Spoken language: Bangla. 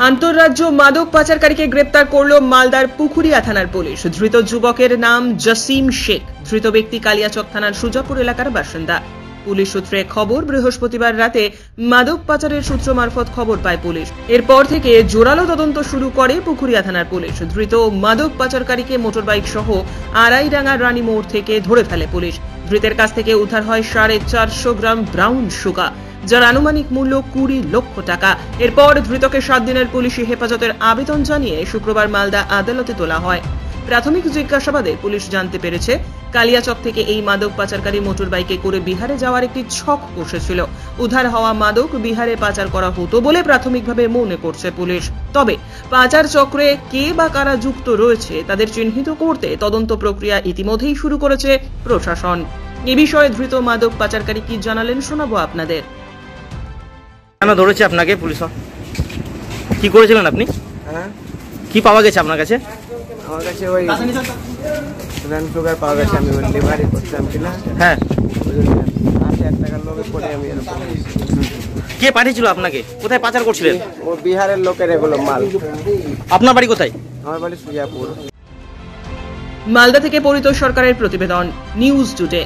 আন্তঃরাজ্য মাদক পাচারকারীকে গ্রেপ্তার করল মালদার পুকুরিয়া থানার পুলিশ। ধৃত যুবকের নাম জসিম শেখ। ধৃত ব্যক্তি কালিয়াচক থানার সুজাপুর এলাকার বাসিন্দা। পুলিশ সূত্রে খবর, বৃহস্পতিবার রাতে মাদক পাচারের সূত্র মারফত খবর পায় পুলিশ। এরপর থেকে জোরালো তদন্ত শুরু করে পুকুরিয়া থানার পুলিশ। ধৃত মাদক পাচারকারীকে মোটরবাইক সহ আড়াইডাঙ্গা রানী মোড় থেকে ধরে ফেলে পুলিশ। ধৃতের কাছ থেকে উদ্ধার হয় 450 গ্রাম ব্রাউন সুগার, যার আনুমানিক মূল্য 20 লক্ষ টাকা। এরপর ধৃতকে 7 দিনের পুলিশি হেফাজতের আবেদন জানিয়ে শুক্রবার মালদা আদালতে তোলা হয়। প্রাথমিক জিজ্ঞাসাবাদে পুলিশ জানতে পেরেছে, কালিয়াচক থেকে এই মাদক পাচারকারী মোটর বাইকে করে বিহারে যাওয়ার একটি ছক কষেছিল। উদ্ধার হওয়া মাদক বিহারে পাচার করা হতো বলে প্রাথমিকভাবে মনে করছে পুলিশ। তবে পাচার চক্রে কে বা কারা যুক্ত রয়েছে তাদের চিহ্নিত করতে তদন্ত প্রক্রিয়া ইতিমধ্যেই শুরু করেছে প্রশাসন। এ বিষয়ে ধৃত মাদক পাচারকারী কি জানালেন শোনাবো আপনাদের। কেন ধরেছে আপনাকে পুলিশ? কি করেছিলেন আপনি? কি পাওয়া গেছে আপনার কাছে? আমার কাছে ওই ব্রাউন সুগার পাওয়া গেছে। আমি ওই ডেলিভারি করতাম কিনা। হ্যাঁ, 80,000 টাকার লোকে পড়ে আমি এরকম। কে পাঠিয়েছিল আপনাকে? কোথায় পাচার করছিলেন? ও বিহারের লোকের এগুলো মাল। আপনার বাড়ি কোথায়? আমার বাড়ি সুজাপুর। মালদা থেকে পরিতোষ সরকারের প্রতিবেদন, নিউজ টুডে।